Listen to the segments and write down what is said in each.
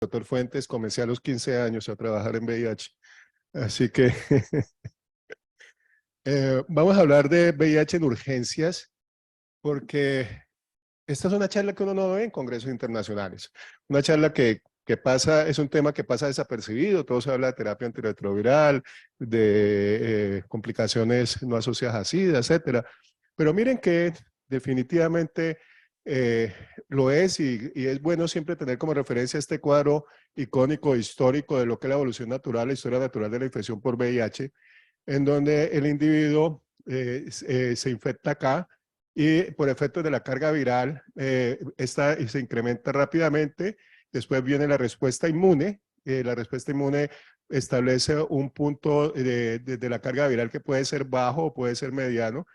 Doctor Fuentes, comencé a los 15 años a trabajar en VIH. Así que vamos a hablar de VIH en urgencias, porque esta es una charla que uno no ve en congresos internacionales. Una charla que pasa, es un tema que pasa desapercibido. Todo se habla de terapia antirretroviral, de complicaciones no asociadas a SIDA, etcétera. Pero miren que definitivamente lo es, y es bueno siempre tener como referencia este cuadro icónico, histórico de lo que es la evolución natural, la historia natural de la infección por VIH, en donde el individuo se infecta acá y por efectos de la carga viral se incrementa rápidamente. Después viene la respuesta inmune. La respuesta inmune establece un punto de la carga viral que puede ser bajo o puede ser mediano,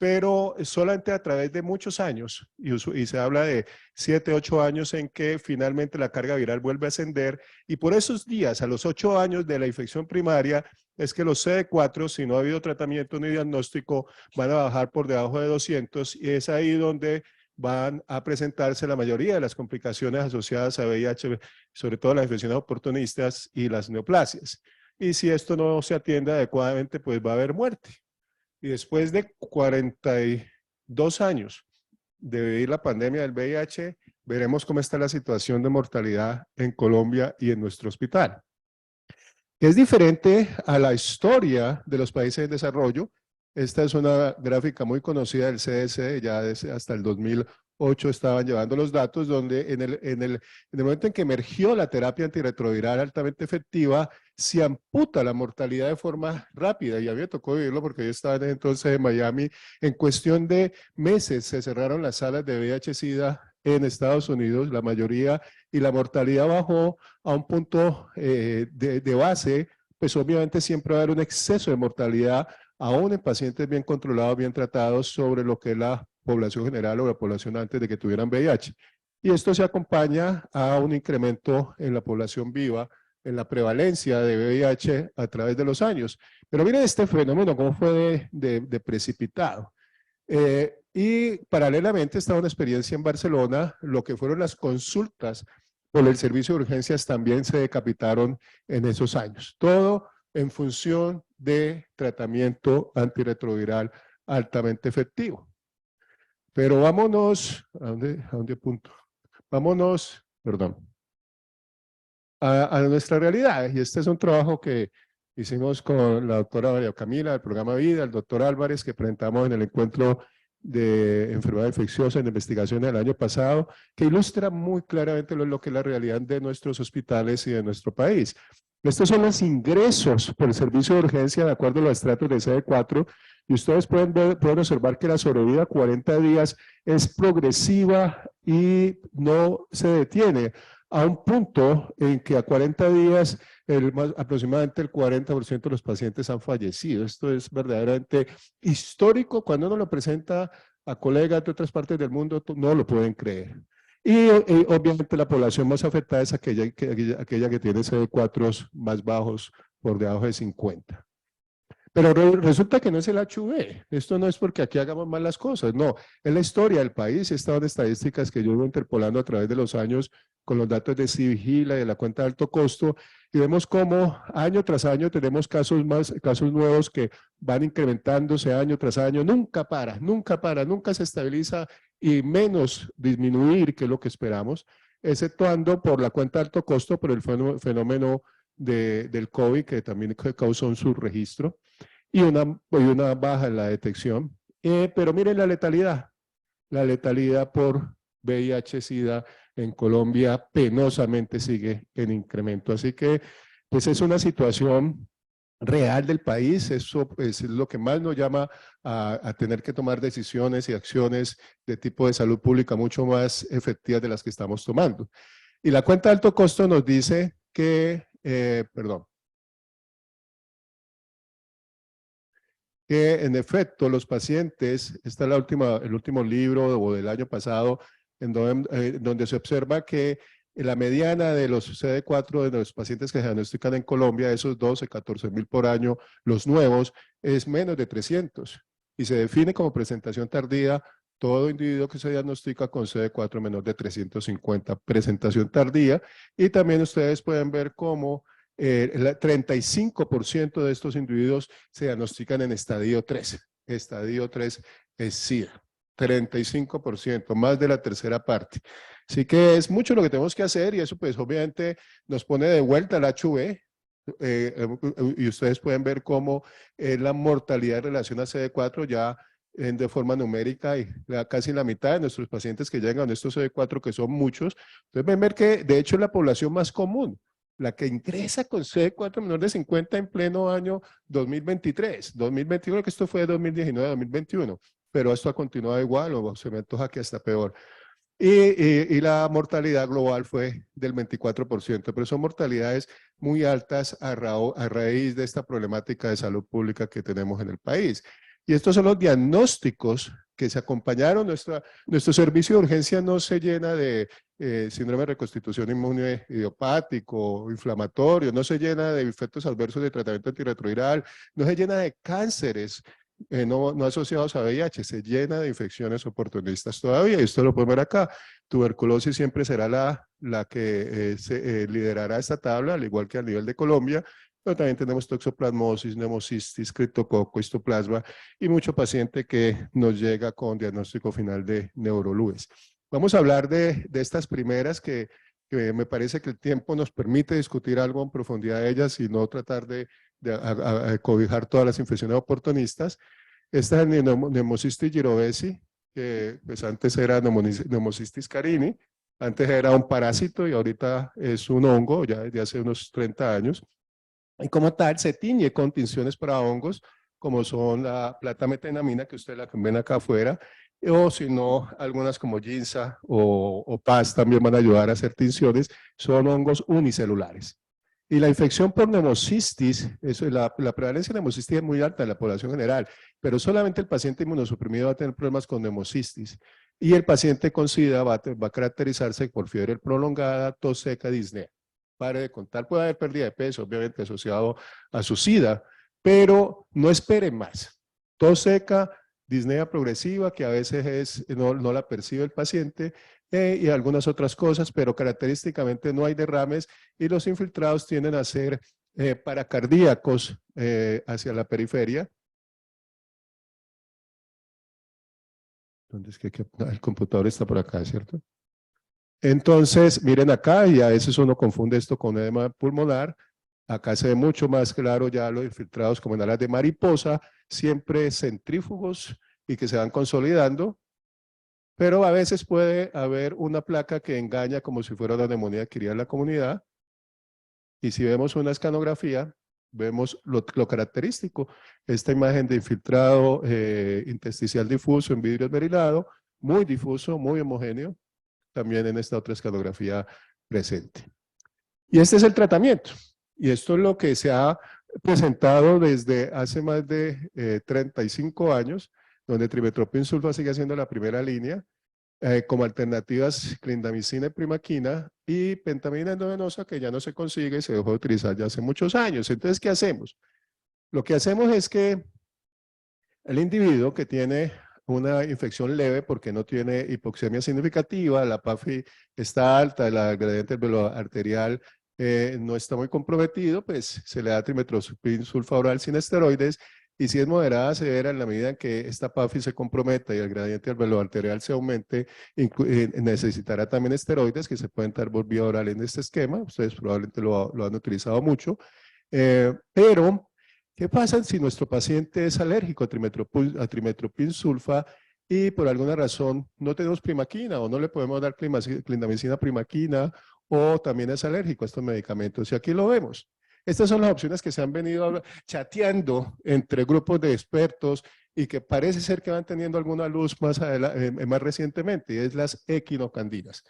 pero solamente a través de muchos años, y se habla de 7, 8 años en que finalmente la carga viral vuelve a ascender, y por esos días, a los 8 años de la infección primaria, es que los CD4, si no ha habido tratamiento ni diagnóstico, van a bajar por debajo de 200, y es ahí donde van a presentarse la mayoría de las complicaciones asociadas a VIH, sobre todo las infecciones oportunistas y las neoplasias. Y si esto no se atiende adecuadamente, pues va a haber muerte. Y después de 42 años de vivir la pandemia del VIH, veremos cómo está la situación de mortalidad en Colombia y en nuestro hospital. Es diferente a la historia de los países en desarrollo. Esta es una gráfica muy conocida del CDC, ya desde hasta el 2008 estaban llevando los datos, donde en el momento en que emergió la terapia antirretroviral altamente efectiva, se amputa la mortalidad de forma rápida, y a mí me tocó vivirlo porque yo estaba entonces en Miami. En cuestión de meses se cerraron las salas de VIH-Sida en Estados Unidos, la mayoría, y la mortalidad bajó a un punto de base. Pues obviamente siempre va a haber un exceso de mortalidad, aún en pacientes bien controlados, bien tratados, sobre lo que es la población general o la población antes de que tuvieran VIH. Y esto se acompaña a un incremento en la población viva, en la prevalencia de VIH a través de los años. Pero miren este fenómeno, cómo fue de precipitado. Y paralelamente estaba una experiencia en Barcelona, lo que fueron las consultas por el servicio de urgencias también se decapitaron en esos años. Todo en función de tratamiento antirretroviral altamente efectivo. Pero vámonos, ¿a dónde apunto? Vámonos, perdón, a nuestra realidad. Y este es un trabajo que hicimos con la doctora María Camila del programa Vida, el doctor Álvarez, que presentamos en el encuentro de enfermedad infecciosa en investigación del año pasado, que ilustra muy claramente lo que es la realidad de nuestros hospitales y de nuestro país. Estos son los ingresos por el servicio de urgencia de acuerdo a los estratos de CD4, y ustedes pueden observar que la sobrevida a 40 días es progresiva y no se detiene, a un punto en que a 40 días aproximadamente el 40% de los pacientes han fallecido. Esto es verdaderamente histórico. Cuando uno lo presenta a colegas de otras partes del mundo, no lo pueden creer. Y obviamente la población más afectada es aquella que tiene CD4 más bajos, por debajo de 50. Pero resulta que no es el HIV. Esto no es porque aquí hagamos mal las cosas, no. Es la historia del país. Estaban estadísticas que yo iba interpolando a través de los años con los datos de Civigila y de la cuenta de alto costo, y vemos cómo año tras año tenemos casos nuevos que van incrementándose año tras año. Nunca para, nunca se estabiliza, y menos disminuir, que es lo que esperamos, exceptuando por la cuenta de alto costo, por el fenómeno del COVID, que también causó un subregistro y una baja en la detección. Pero miren la letalidad por VIH-Sida en Colombia penosamente sigue en incremento. Así que pues es una situación real del país. Eso pues, es lo que más nos llama a tener que tomar decisiones y acciones de tipo de salud pública mucho más efectivas de las que estamos tomando. Y la cuenta de alto costo nos dice que, que en efecto los pacientes, esta es el último libro o del año pasado, donde se observa que la mediana de los CD4 de los pacientes que se diagnostican en Colombia, esos 12, 14 mil por año, los nuevos, es menos de 300, y se define como presentación tardía todo individuo que se diagnostica con CD4 menor de 350, presentación tardía, y también ustedes pueden ver cómo el 35% de estos individuos se diagnostican en estadio 3. Estadio 3 es SIDA. 35%, más de la tercera parte. Así que es mucho lo que tenemos que hacer y eso pues obviamente nos pone de vuelta al HIV, y ustedes pueden ver cómo la mortalidad en relación a CD4 ya de forma numérica y casi la mitad de nuestros pacientes que llegan a estos CD4, que son muchos, entonces ven ver que de hecho es la población más común, la que ingresa con CD4 menor de 50 en pleno año 2023, 2021, que esto fue de 2019 2021, pero esto ha continuado igual o se me antoja que hasta peor. Y la mortalidad global fue del 24%, pero son mortalidades muy altas a raíz de esta problemática de salud pública que tenemos en el país. Y estos son los diagnósticos que se acompañaron. Nuestro servicio de urgencia no se llena de síndrome de reconstitución inmune idiopático, inflamatorio, no se llena de efectos adversos de tratamiento antirretroviral, no se llena de cánceres no asociados a VIH, se llena de infecciones oportunistas todavía, y esto lo podemos ver acá. Tuberculosis siempre será la que liderará esta tabla, al igual que a nivel de Colombia, pero también tenemos toxoplasmosis, neumocistis, criptococo, histoplasma y mucho paciente que nos llega con diagnóstico final de neurolúes. Vamos a hablar de estas primeras que me parece que el tiempo nos permite discutir algo en profundidad de ellas y no tratar de cobijar todas las infecciones oportunistas. Esta es el Pneumocystis jirovecii, que pues antes era Pneumocystis carini, antes era un parásito y ahorita es un hongo, ya desde hace unos 30 años. Y como tal, se tiñe con tinciones para hongos, como son la plata metenamina, que ustedes la ven acá afuera, o si no, algunas como Ginza o Paz también van a ayudar a hacer tinciones, son hongos unicelulares. Y la infección por neumocistis, la prevalencia de neumocistis es muy alta en la población general, pero solamente el paciente inmunosuprimido va a tener problemas con neumocistis. Y el paciente con SIDA va a caracterizarse por fiebre prolongada, tos seca, disnea. Pare de contar, puede haber pérdida de peso, obviamente asociado a su SIDA, pero no esperen más. Tos seca, disnea progresiva, que a veces no la percibe el paciente, y algunas otras cosas, pero característicamente no hay derrames y los infiltrados tienden a ser paracardíacos hacia la periferia. ¿Dónde es que el computador está por acá, cierto? Entonces, miren acá, y a veces uno confunde esto con edema pulmonar. Acá se ve mucho más claro ya los infiltrados como en alas de mariposa, siempre centrífugos y que se van consolidando. Pero a veces puede haber una placa que engaña como si fuera una neumonía adquirida en la comunidad. Y si vemos una escanografía, vemos lo característico. Esta imagen de infiltrado intersticial difuso en vidrio esmerilado, muy difuso, muy homogéneo, también en esta otra escanografía presente. Y este es el tratamiento. Y esto es lo que se ha presentado desde hace más de 35 años, donde trimmetoprim sulfa sigue siendo la primera línea, como alternativas clindamicina y primaquina, y pentamina endovenosa, que ya no se consigue, se dejó de utilizar ya hace muchos años. Entonces, ¿qué hacemos? Lo que hacemos es que el individuo que tiene una infección leve porque no tiene hipoxemia significativa, la PAFI está alta, el gradiente del velo arterial no está muy comprometido, pues se le da trimmetoprim sulfa oral sin esteroides, y si es moderada severa, en la medida en que esta PAFI se comprometa y el gradiente del velo arterial se aumente, necesitará también esteroides que se pueden dar por vía oral en este esquema. Ustedes probablemente lo han utilizado mucho, pero ¿qué pasa si nuestro paciente es alérgico a trimmetoprim sulfa y por alguna razón no tenemos primaquina o no le podemos dar clindamicina primaquina, o también es alérgico a estos medicamentos? Y aquí lo vemos. Estas son las opciones que se han venido chateando entre grupos de expertos y que parece ser que van teniendo alguna luz más recientemente, y es las equinocandinas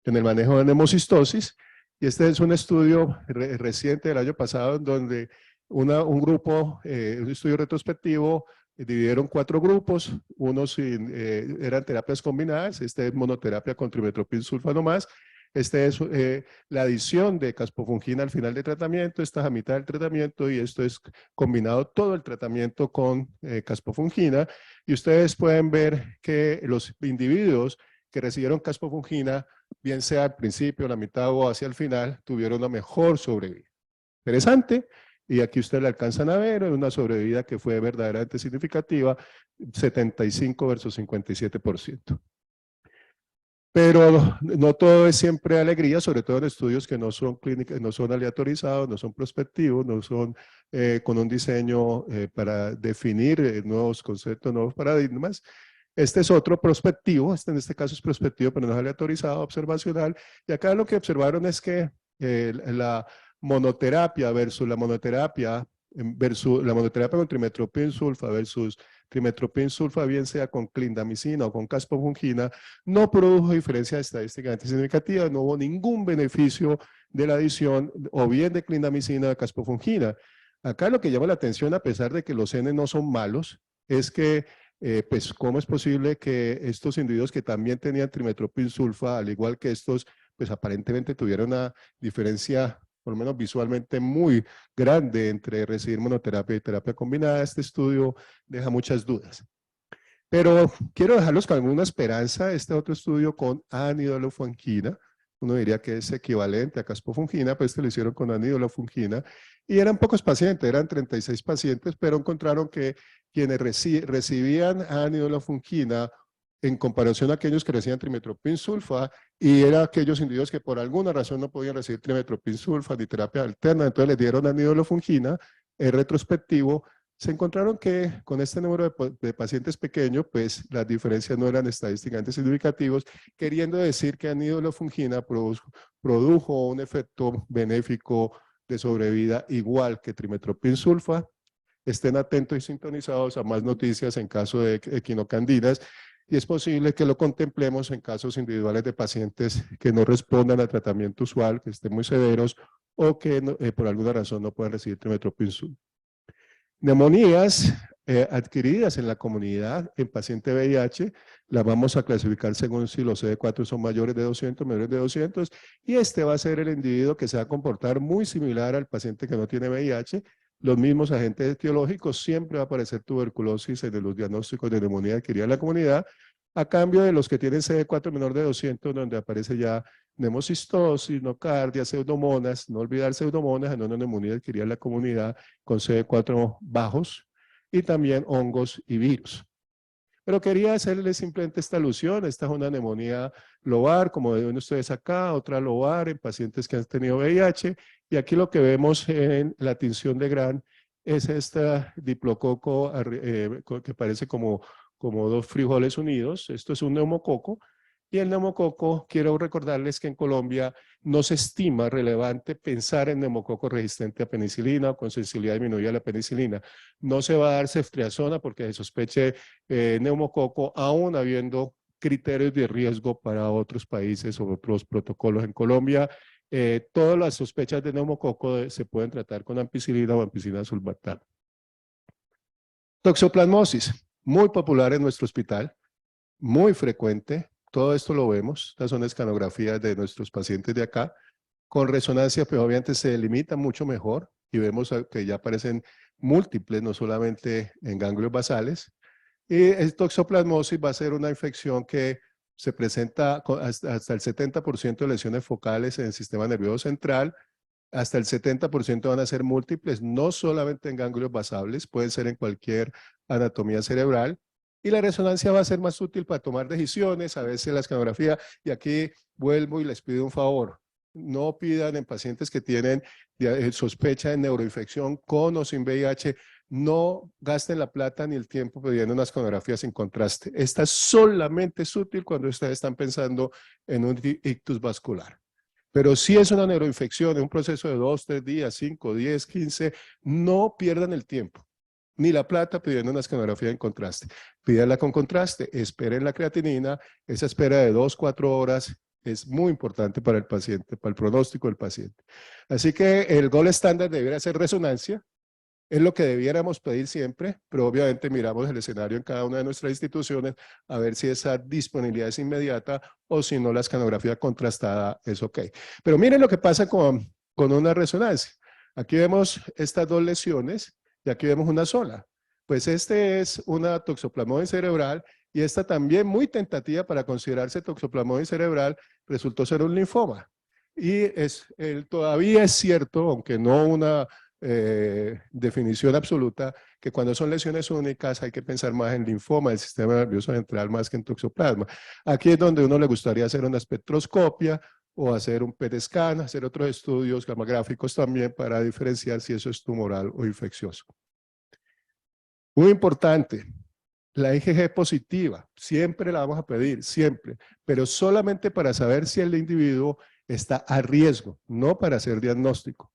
en el manejo de nemocistosis. Y este es un estudio reciente del año pasado en donde un grupo, un estudio retrospectivo, dividieron 4 grupos, unos eran terapias combinadas, este es monoterapia con trimmetoprim sulfa nomás, Este es la adición de caspofungina al final del tratamiento, esta es a mitad del tratamiento y esto es combinado todo el tratamiento con caspofungina. Y ustedes pueden ver que los individuos que recibieron caspofungina, bien sea al principio, la mitad o hacia el final, tuvieron una mejor sobrevida. Interesante. Y aquí ustedes la alcanzan a ver, una sobrevida que fue verdaderamente significativa, 75 versus 57%. Pero no todo es siempre alegría, sobre todo en estudios que no son clínicos, no son aleatorizados, no son prospectivos, no son con un diseño para definir nuevos conceptos, nuevos paradigmas. Este es otro prospectivo, en este caso es prospectivo, pero no es aleatorizado, observacional. Y acá lo que observaron es que la monoterapia versus la monoterapia con trimetoprim sulfa versus trimetoprim sulfa, bien sea con clindamicina o con caspofungina, no produjo diferencia estadísticamente significativa, no hubo ningún beneficio de la adición o bien de clindamicina o caspofungina. Acá lo que llama la atención, a pesar de que los N no son malos, es que pues cómo es posible que estos individuos que también tenían trimetoprim sulfa, al igual que estos, pues aparentemente tuvieron una diferencia, por lo menos visualmente, muy grande entre recibir monoterapia y terapia combinada. Este estudio deja muchas dudas. Pero quiero dejarlos con alguna esperanza. Este otro estudio con anidolofungina, uno diría que es equivalente a caspofungina, pues este lo hicieron con anidolofungina, y eran pocos pacientes, eran 36 pacientes, pero encontraron que quienes recibían anidolofungina en comparación a aquellos que recibían trimetoprim sulfa, y eran aquellos individuos que por alguna razón no podían recibir trimetoprim sulfa ni terapia alterna, entonces les dieron anidolofungina, es retrospectivo. Se encontraron que con este número de pacientes pequeños, pues las diferencias no eran estadísticamente significativos, queriendo decir que anidolofungina produjo un efecto benéfico de sobrevida igual que trimetoprim sulfa. Estén atentos y sintonizados a más noticias en caso de equinocandidas, y es posible que lo contemplemos en casos individuales de pacientes que no respondan al tratamiento usual, que estén muy severos o que por alguna razón no puedan recibir trimetoprim sulfa. Neumonías adquiridas en la comunidad en paciente VIH, las vamos a clasificar según si los CD4 son mayores de 200, menores de 200, y este va a ser el individuo que se va a comportar muy similar al paciente que no tiene VIH. Los mismos agentes etiológicos, siempre va a aparecer tuberculosis en los diagnósticos de neumonía adquirida en la comunidad, a cambio de los que tienen CD4 menor de 200, donde aparece ya nemocistosis, nocardia, pseudomonas, no olvidar pseudomonas en una neumonía adquirida en la comunidad con CD4 bajos, y también hongos y virus. Pero quería hacerles simplemente esta alusión. Esta es una neumonía lobar, como ven ustedes acá, otra lobar en pacientes que han tenido VIH, y aquí lo que vemos en la tinción de Gran es esta diplococo que parece como dos frijoles unidos. Esto es un neumococo, y el neumococo, quiero recordarles que en Colombia no se estima relevante pensar en neumococo resistente a penicilina o con sensibilidad disminuida a la penicilina. No se va a dar ceftriaxona porque se sospeche neumococo, aún habiendo criterios de riesgo para otros países o otros protocolos. En Colombia, todas las sospechas de neumococo se pueden tratar con ampicilina o ampicilina sulfatal. Toxoplasmosis, muy popular en nuestro hospital, muy frecuente. Todo esto lo vemos. Estas son escanografías de nuestros pacientes de acá. Con resonancia, pues obviamente se delimita mucho mejor y vemos que ya aparecen múltiples, no solamente en ganglios basales. Y el toxoplasmosis va a ser una infección que se presenta hasta el 70% de lesiones focales en el sistema nervioso central, hasta el 70% van a ser múltiples, no solamente en ganglios basales, pueden ser en cualquier anatomía cerebral, y la resonancia va a ser más útil para tomar decisiones, a veces la escanografía, y aquí vuelvo y les pido un favor, no pidan en pacientes que tienen sospecha de neuroinfección con o sin VIH, no gasten la plata ni el tiempo pidiendo una escanografía sin contraste. Esta solamente es útil cuando ustedes están pensando en un ictus vascular. Pero si es una neuroinfección, es un proceso de 2, 3 días, 5, 10, 15, no pierdan el tiempo, ni la plata pidiendo una escanografía en contraste. Pídanla con contraste, esperen la creatinina, esa espera de 2, 4 horas es muy importante para el paciente, para el pronóstico del paciente. Así que el gold estándar debería ser resonancia, Es lo que debiéramos pedir siempre, pero obviamente miramos el escenario en cada una de nuestras instituciones a ver si esa disponibilidad es inmediata o si no la escanografía contrastada es ok. Pero miren lo que pasa con una resonancia. Aquí vemos estas dos lesiones y aquí vemos una sola. Pues este es una toxoplasmosis cerebral y esta también muy tentativa para considerarse toxoplasmosis cerebral resultó ser un linfoma. Y todavía es cierto, aunque no una definición absoluta, que cuando son lesiones únicas hay que pensar más en linfoma del sistema nervioso central más que en toxoplasma. Aquí es donde uno le gustaría hacer una espectroscopia o hacer un PET scan, hacer otros estudios gamagráficos también para diferenciar si eso es tumoral o infeccioso. Muy importante, la IgG positiva, siempre la vamos a pedir, siempre, pero solamente para saber si el individuo está a riesgo, no para hacer diagnóstico.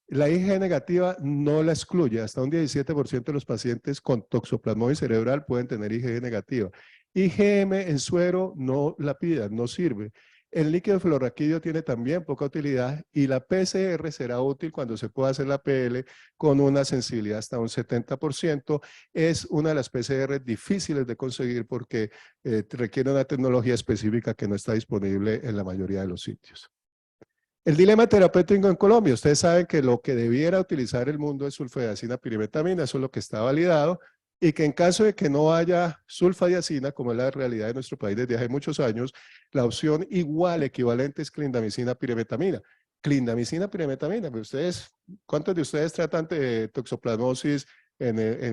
La IgG negativa no la excluye, hasta un 17% de los pacientes con toxoplasmosis cerebral pueden tener IgG negativa. IgM en suero no la pidan, no sirve. El líquido fluorraquídeo tiene también poca utilidad y la PCR será útil cuando se pueda hacer la PL con una sensibilidad hasta un 70%. Es una de las PCR difíciles de conseguir porque requiere una tecnología específica que no está disponible en la mayoría de los sitios. El dilema terapéutico en Colombia, ustedes saben que lo que debiera utilizar el mundo es sulfadiazina pirimetamina, eso es lo que está validado, y que en caso de que no haya sulfadiazina, como es la realidad de nuestro país desde hace muchos años, la opción igual, equivalente es clindamicina pirimetamina. Clindamicina pirimetamina, pero ustedes, ¿cuántos de ustedes tratan de toxoplasmosis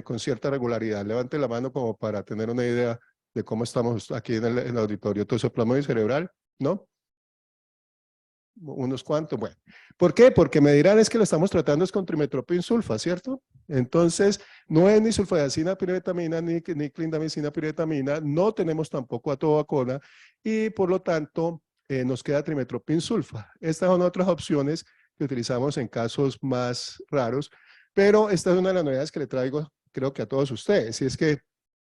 con cierta regularidad? Levanten la mano como para tener una idea de cómo estamos aquí en el auditorio. ¿Toxoplasmosis cerebral? ¿No? Unos cuantos, bueno. ¿Por qué? Porque me dirán es que lo estamos tratando es con trimetoprim sulfa, ¿cierto? Entonces, no es ni sulfadiazina pirimetamina ni clindamicina pirimetamina, no tenemos tampoco atovaquona y por lo tanto nos queda trimetoprim sulfa. Estas son otras opciones que utilizamos en casos más raros, pero esta es una de las novedades que le traigo, creo que a todos ustedes, y es que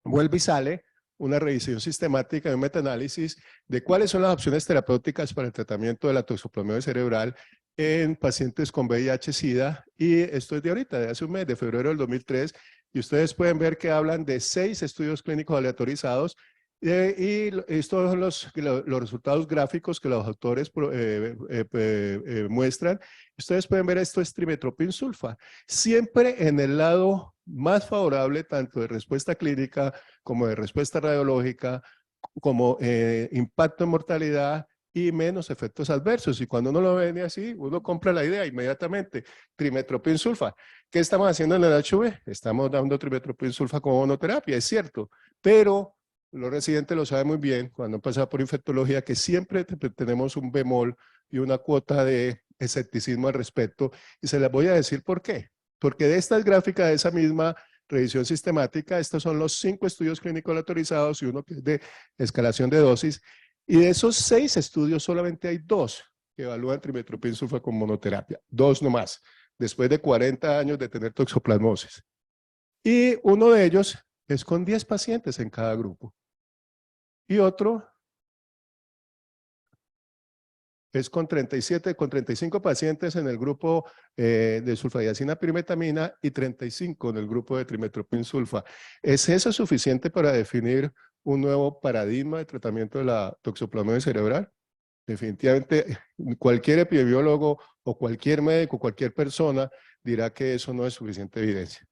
vuelve y sale una revisión sistemática de un metaanálisis de cuáles son las opciones terapéuticas para el tratamiento de la toxoplasmosis cerebral en pacientes con VIH-Sida, y esto es de ahorita, de hace un mes, de febrero del 2003, y ustedes pueden ver que hablan de 6 estudios clínicos aleatorizados, y estos son los resultados gráficos que los autores muestran. Ustedes pueden ver esto es trimetoprim sulfa, siempre en el lado más favorable tanto de respuesta clínica como de respuesta radiológica, como impacto en mortalidad y menos efectos adversos. Y cuando uno lo ve así, uno compra la idea inmediatamente. Trimetoprim sulfa. ¿Qué estamos haciendo en el HIV? Estamos dando trimetoprim sulfa como monoterapia, es cierto, pero los residentes lo saben muy bien cuando han pasado por infectología que siempre tenemos un bemol y una cuota de escepticismo al respecto, y se las voy a decir por qué. Porque de estas gráficas, de esa misma revisión sistemática, estos son los 5 estudios clínicos autorizados y uno que es de escalación de dosis, y de esos 6 estudios solamente hay 2 que evalúan trimetoprim sulfa como monoterapia, 2 nomás, después de 40 años de tener toxoplasmosis. Y uno de ellos es con 10 pacientes en cada grupo. Y otro es con 37, con 35 pacientes en el grupo de sulfadiazina pirimetamina y 35 en el grupo de trimetoprim sulfa. ¿Es eso suficiente para definir un nuevo paradigma de tratamiento de la toxoplasmosis cerebral? Definitivamente cualquier epidemiólogo o cualquier médico, cualquier persona dirá que eso no es suficiente evidencia.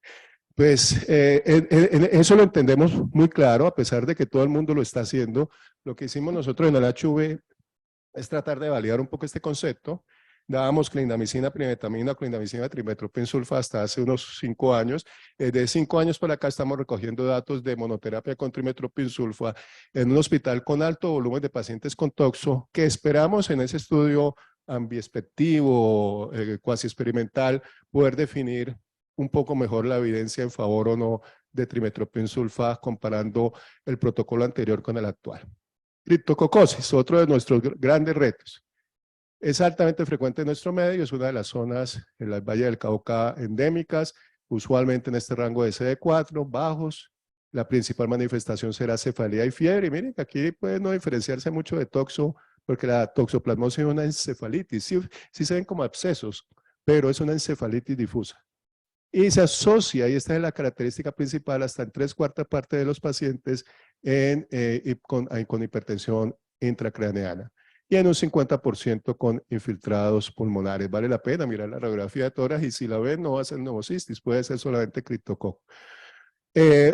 Pues eso lo entendemos muy claro, a pesar de que todo el mundo lo está haciendo. Lo que hicimos nosotros en el HV es tratar de validar un poco este concepto. Dábamos clindamicina pirimetamina o clindamicina trimetoprim sulfa hasta hace unos 5 años. De 5 años para acá estamos recogiendo datos de monoterapia con trimetoprim sulfa en un hospital con alto volumen de pacientes con toxo, que esperamos en ese estudio ambiespectivo, cuasi experimental, poder definir un poco mejor la evidencia en favor o no de trimetoprim sulfa comparando el protocolo anterior con el actual. Criptococosis, otro de nuestros grandes retos. Es altamente frecuente en nuestro medio, es una de las zonas en el Valle del Cauca endémicas, usualmente en este rango de CD4, bajos. La principal manifestación será cefalea y fiebre. Y miren que aquí puede no diferenciarse mucho de toxo, porque la toxoplasmosis es una encefalitis. Sí, sí se ven como abscesos, pero es una encefalitis difusa. y se asocia, y esta es la característica principal, hasta en 3/4 parte de los pacientes con hipertensión intracraneana y en un 50% con infiltrados pulmonares. Vale la pena mirar la radiografía de tórax y si la ven no va a ser neumocistis, puede ser solamente criptococo.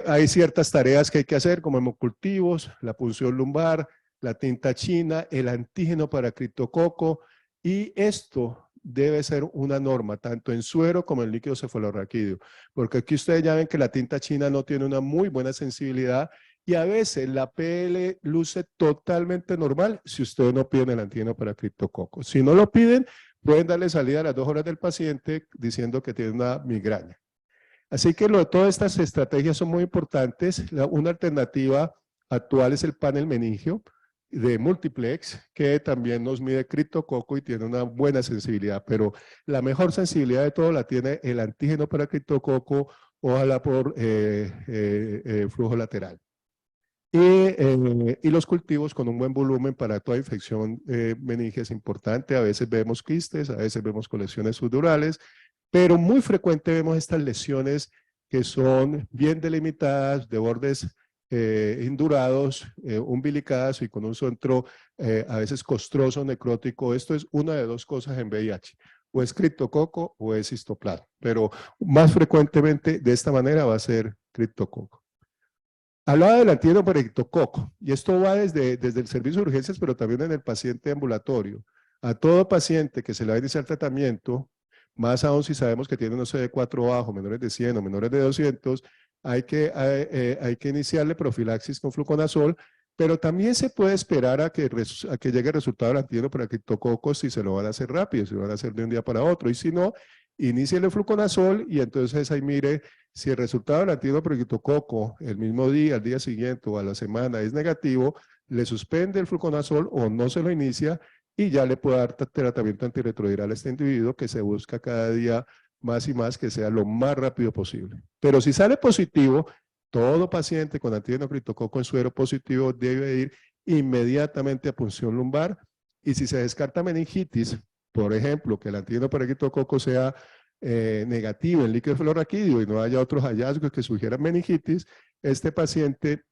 Hay ciertas tareas que hay que hacer como hemocultivos, la punción lumbar, la tinta china, el antígeno para criptococo y esto debe ser una norma tanto en suero como en líquido cefalorraquídeo, porque aquí ustedes ya ven que la tinta china no tiene una muy buena sensibilidad y a veces la PL luce totalmente normal si ustedes no piden el antígeno para criptococo. Si no lo piden, pueden darle salida a las 2 horas del paciente diciendo que tiene una migraña. Así que todas estas estrategias son muy importantes. Una alternativa actual es el panel meningio de multiplex, que también nos mide criptococo y tiene una buena sensibilidad, pero la mejor sensibilidad de todo la tiene el antígeno para criptococo, ojalá por flujo lateral. Y los cultivos con un buen volumen para toda infección meningia es importante. A veces vemos quistes, a veces vemos colecciones subdurales, pero muy frecuente vemos estas lesiones que son bien delimitadas, de bordes indurados, umbilicadas y con un centro a veces costroso, necrótico. Esto es una de dos cosas en VIH, o es criptococo o es histoplasma, pero más frecuentemente de esta manera va a ser criptococo. Hablaba del antígeno para criptococo, y esto va desde el servicio de urgencias, pero también en el paciente ambulatorio. A todo paciente que se le va a iniciar tratamiento, más aún si sabemos que tiene un CD4 bajo, menores de 100 o menores de 200, hay que iniciarle profilaxis con fluconazol, pero también se puede esperar a que llegue el resultado del antígeno para criptococo si se lo van a hacer rápido, si lo van a hacer de un día para otro, y si no, inicie el fluconazol y entonces ahí mire si el resultado del antígeno para criptococo el mismo día, al día siguiente o a la semana es negativo, le suspende el fluconazol o no se lo inicia y ya le puede dar tratamiento antirretroviral a este individuo que se busca cada día más y más que sea lo más rápido posible. Pero si sale positivo, todo paciente con antígeno criptococo en suero positivo debe ir inmediatamente a punción lumbar y si se descarta meningitis, por ejemplo, que el antígeno para criptococo sea negativo en líquido cefalorraquídeo y no haya otros hallazgos que sugieran meningitis, este paciente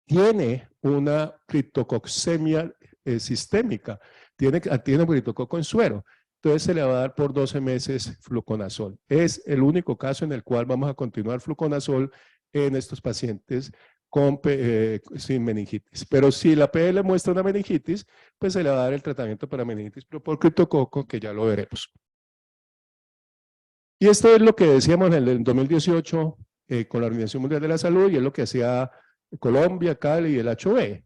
tiene una criptococcemia sistémica, tiene antígeno criptococo en suero. Entonces se le va a dar por 12 meses fluconazol. Es el único caso en el cual vamos a continuar fluconazol en estos pacientes sin meningitis. Pero si la PL muestra una meningitis, pues se le va a dar el tratamiento para meningitis, pero por criptococo, que ya lo veremos. Y esto es lo que decíamos en el 2018 con la Organización Mundial de la Salud y es lo que hacía Colombia, Cali y el HOV.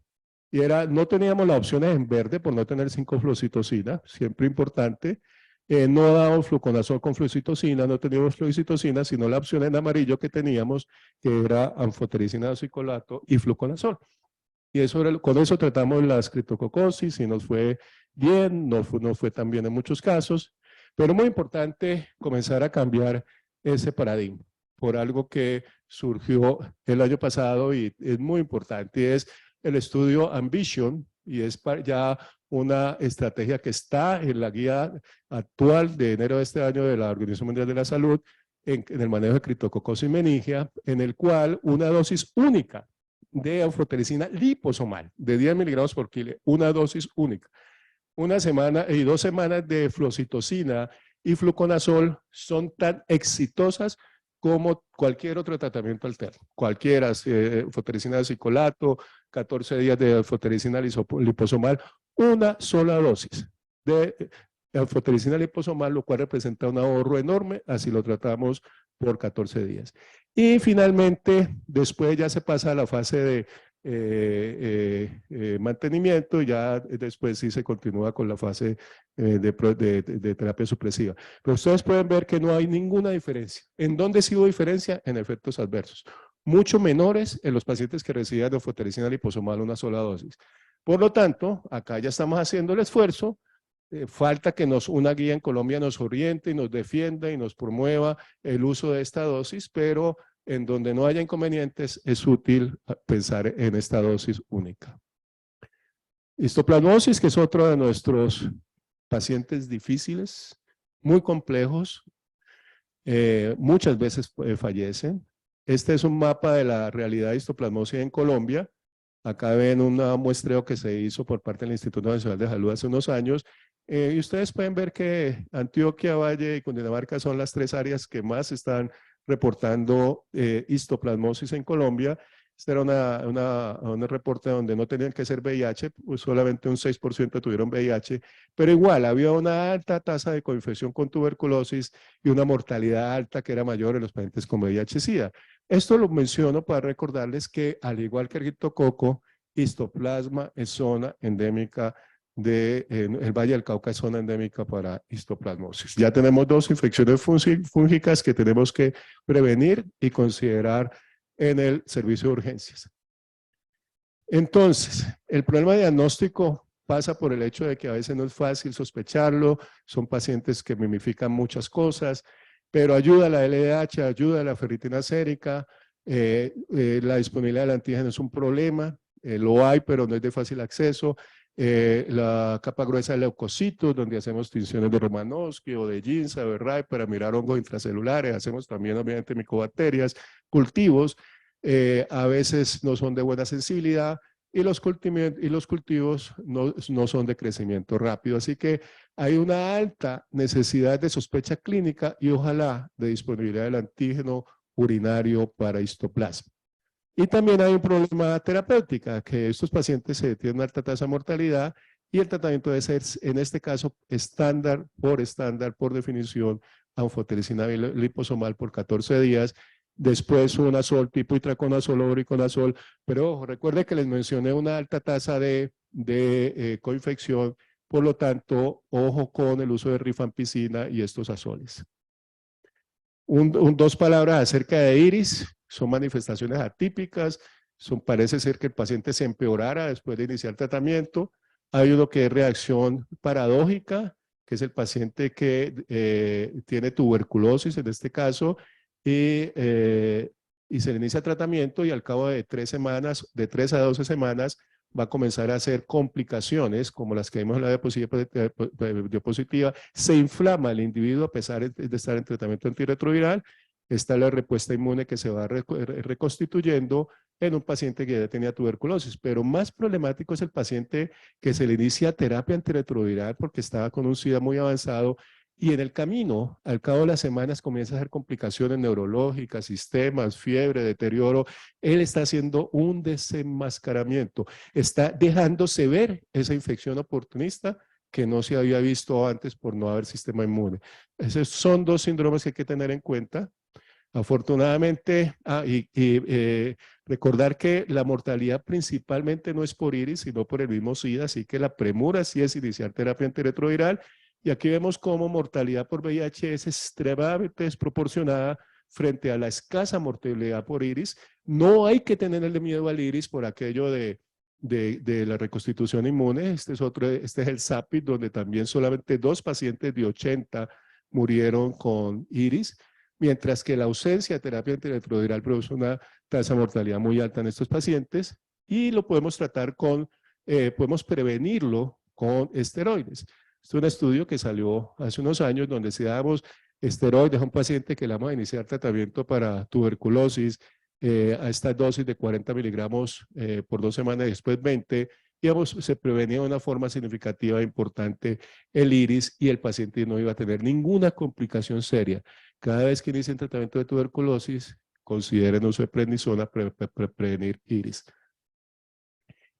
Y era, no teníamos las opciones en verde por no tener 5-fluoxitocina, siempre importante. No dábamos fluconazol con fluoxitocina, no teníamos fluoxitocina, sino la opción en amarillo que teníamos, que era anfotericina oxicolato y fluconazol. Y eso era, con eso tratamos las criptococosis y nos fue bien, no fue tan bien en muchos casos, pero muy importante comenzar a cambiar ese paradigma por algo que surgió el año pasado y es muy importante, es el estudio Ambition, y es ya una estrategia que está en la guía actual de enero de este año de la Organización Mundial de la Salud en el manejo de criptococosis meningia, en el cual una dosis única de anfotericina liposomal de 10 miligramos por kilo, una dosis única. Una semana y 2 semanas de fluoxitocina y fluconazol son tan exitosas como cualquier otro tratamiento alterno. Cualquiera, anfotericina de cicolato, 14 días de anfotericina liposomal, una sola dosis de anfotericina liposomal, lo cual representa un ahorro enorme, así lo tratamos por 14 días. Y finalmente, después ya se pasa a la fase de mantenimiento, ya después sí se continúa con la fase de terapia supresiva. Pero ustedes pueden ver que no hay ninguna diferencia. ¿En dónde sí hubo diferencia? En efectos adversos. Mucho menores en los pacientes que recibían anfotericina liposomal una sola dosis. Por lo tanto, acá ya estamos haciendo el esfuerzo. Falta que una guía en Colombia nos oriente y nos defienda y nos promueva el uso de esta dosis, pero en donde no haya inconvenientes es útil pensar en esta dosis única. Histoplasmosis, que es otro de nuestros pacientes difíciles, muy complejos. muchas veces fallecen. Este es un mapa de la realidad de histoplasmosis en Colombia. Acá ven un muestreo que se hizo por parte del Instituto Nacional de Salud hace unos años. Y ustedes pueden ver que Antioquia, Valle y Cundinamarca son las tres áreas que más están reportando histoplasmosis en Colombia. Este era un reporte donde no tenían que ser VIH, pues solamente un 6% tuvieron VIH, pero igual había una alta tasa de coinfección con tuberculosis y una mortalidad alta que era mayor en los pacientes con VIH-Sida. Esto lo menciono para recordarles que, al igual que el criptococo, histoplasma es zona endémica el Valle del Cauca es zona endémica para histoplasmosis. Ya tenemos dos infecciones fúngicas que tenemos que prevenir y considerar en el servicio de urgencias. Entonces, el problema de diagnóstico pasa por el hecho de que a veces no es fácil sospecharlo, son pacientes que mimifican muchas cosas, pero ayuda la LDH, ayuda la ferritina sérica, la disponibilidad del antígeno es un problema, lo hay, pero no es de fácil acceso. La capa gruesa de leucocitos, donde hacemos tinciones de Romanowsky o de Ginza, de Ray para mirar hongos intracelulares, hacemos también obviamente micobacterias, cultivos, a veces no son de buena sensibilidad y los cultivos no son de crecimiento rápido. Así que hay una alta necesidad de sospecha clínica y ojalá de disponibilidad del antígeno urinario para histoplasma. Y también hay un problema terapéutico, que estos pacientes tienen una alta tasa de mortalidad y el tratamiento debe ser, en este caso, estándar, por definición, anfotericina liposomal por 14 días, después un azol tipo itraconazol o uriconazol, pero ojo, recuerde que les mencioné una alta tasa de coinfección, por lo tanto, ojo con el uso de rifampicina y estos azoles. Dos palabras acerca de iris, son manifestaciones atípicas, parece ser que el paciente se empeorara después de iniciar tratamiento. Hay uno que es reacción paradójica, que es el paciente que tiene tuberculosis en este caso, y se le inicia tratamiento y al cabo de 3 semanas, de 3 a 12 semanas, va a comenzar a hacer complicaciones como las que vimos en la diapositiva, se inflama el individuo a pesar de estar en tratamiento antirretroviral, está la respuesta inmune que se va reconstituyendo en un paciente que ya tenía tuberculosis, pero más problemático es el paciente que se le inicia terapia antirretroviral porque estaba con un SIDA muy avanzado y en el camino, al cabo de las semanas, comienza a hacer complicaciones neurológicas, sistemas, fiebre, deterioro. Él está haciendo un desenmascaramiento, está dejándose ver esa infección oportunista que no se había visto antes por no haber sistema inmune. Esos son dos síndromes que hay que tener en cuenta. Afortunadamente, recordar que la mortalidad principalmente no es por iris, sino por el mismo SIDA, así que la premura sí es iniciar terapia antirretroviral. Y aquí vemos cómo mortalidad por VIH es extremadamente desproporcionada frente a la escasa mortalidad por iris. No hay que tenerle miedo al iris por aquello de la reconstitución inmune. Este es el SAPID, donde también solamente 2 pacientes de 80 murieron con iris, mientras que la ausencia de terapia antirretroviral produce una tasa de mortalidad muy alta en estos pacientes y lo podemos tratar podemos prevenirlo con esteroides. Este es un estudio que salió hace unos años donde si damos esteroides a un paciente que le vamos a iniciar tratamiento para tuberculosis a esta dosis de 40 miligramos por 2 semanas y después 20, digamos, se prevenía de una forma significativa e importante el iris y el paciente no iba a tener ninguna complicación seria. Cada vez que inicien tratamiento de tuberculosis, consideren uso de prednisona para prevenir iris.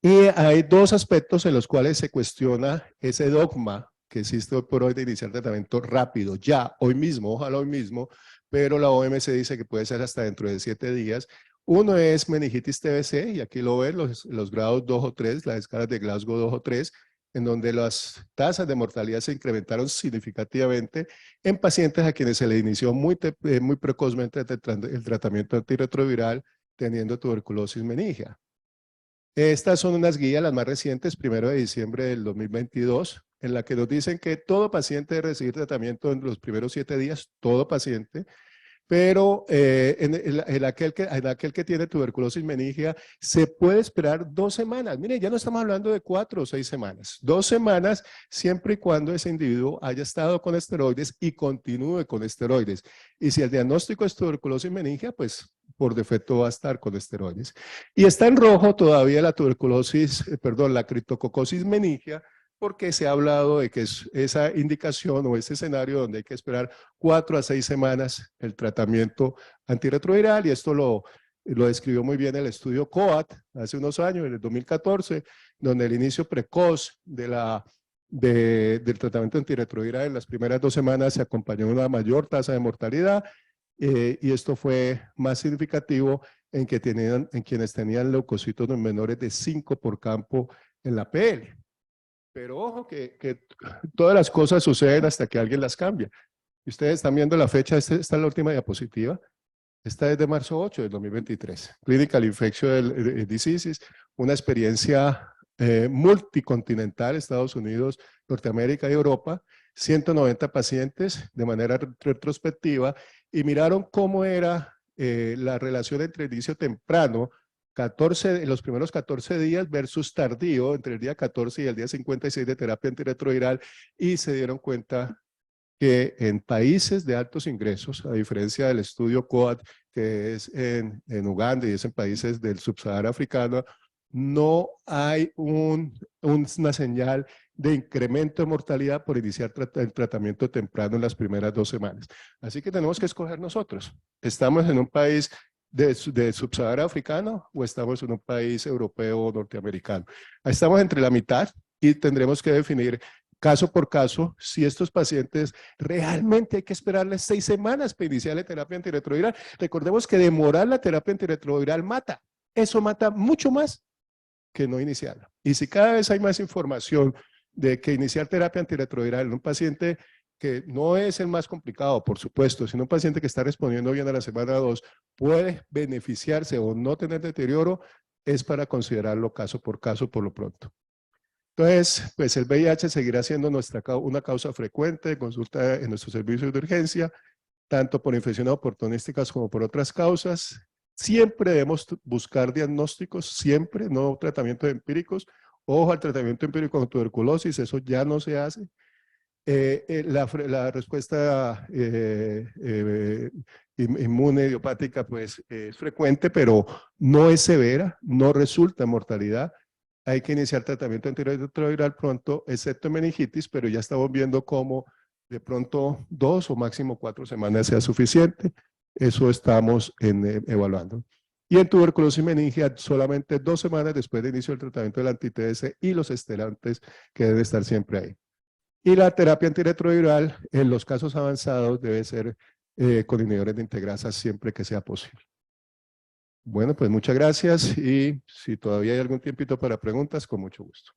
Y hay 2 aspectos en los cuales se cuestiona ese dogma que existe hoy por hoy de iniciar tratamiento rápido, ya, hoy mismo, ojalá hoy mismo, pero la OMS dice que puede ser hasta dentro de 7 días. Uno es meningitis TBC, y aquí lo ven los grados 2 o 3, las escalas de Glasgow 2 o 3, en donde las tasas de mortalidad se incrementaron significativamente en pacientes a quienes se le inició muy precozmente el tratamiento antirretroviral teniendo tuberculosis meningia. Estas son unas guías, las más recientes, 1 de diciembre del 2022, en la que nos dicen que todo paciente debe recibir tratamiento en los primeros 7 días, todo paciente. pero en aquel que tiene tuberculosis meningia se puede esperar 2 semanas. Mire, ya no estamos hablando de 4 o 6 semanas. 2 semanas siempre y cuando ese individuo haya estado con esteroides y continúe con esteroides. Y si el diagnóstico es tuberculosis meningia, pues por defecto va a estar con esteroides. Y está en rojo todavía la tuberculosis, perdón, la criptococosis meningia, porque se ha hablado de que es esa indicación o ese escenario donde hay que esperar 4 a 6 semanas el tratamiento antirretroviral, y esto lo describió muy bien el estudio COAT hace unos años, en el 2014, donde el inicio precoz del tratamiento antirretroviral en las primeras 2 semanas se acompañó de una mayor tasa de mortalidad, y esto fue más significativo en quienes tenían leucocitos menores de 5 por campo en la PL. Pero ojo que todas las cosas suceden hasta que alguien las cambia. Y ustedes están viendo la fecha, esta es la última diapositiva. Esta es de marzo 8 del 2023. Clinical Infectious Diseases, una experiencia multicontinental, Estados Unidos, Norteamérica y Europa, 190 pacientes de manera retrospectiva, y miraron cómo era la relación entre inicio temprano, en los primeros 14 días versus tardío, entre el día 14 y el día 56 de terapia antirretroviral, y se dieron cuenta que en países de altos ingresos, a diferencia del estudio COAT, que es en Uganda y es en países del subsahara africano, no hay una señal de incremento de mortalidad por iniciar el tratamiento temprano en las primeras 2 semanas. Así que tenemos que escoger nosotros. ¿Estamos en un país de subsahara africano o estamos en un país europeo o norteamericano? Estamos entre la mitad y tendremos que definir caso por caso si estos pacientes realmente hay que esperarles 6 semanas para iniciar la terapia antirretroviral. Recordemos que demorar la terapia antirretroviral mata. Eso mata mucho más que no iniciarla. Y si cada vez hay más información de que iniciar terapia antirretroviral en un paciente que no es el más complicado, por supuesto, sino un paciente que está respondiendo bien a la semana 2, puede beneficiarse o no tener deterioro, es para considerarlo caso por caso por lo pronto. Entonces, pues el VIH seguirá siendo una causa frecuente de consulta en nuestros servicios de urgencia, tanto por infecciones oportunísticas como por otras causas. Siempre debemos buscar diagnósticos, siempre, no tratamientos empíricos. Ojo al tratamiento empírico con tuberculosis, eso ya no se hace. La respuesta inmune idiopática pues es frecuente, pero no es severa, no resulta en mortalidad. Hay que iniciar tratamiento antirretroviral pronto, excepto meningitis, pero ya estamos viendo cómo de pronto 2 o máximo 4 semanas sea suficiente. Eso estamos evaluando. Y en tuberculosis meningia, solamente 2 semanas después de inicio del tratamiento del anti-TS y los esterantes que deben estar siempre ahí. Y la terapia antirretroviral, en los casos avanzados, debe ser con inhibidores de integrasa siempre que sea posible. Bueno, pues muchas gracias, y si todavía hay algún tiempito para preguntas, con mucho gusto.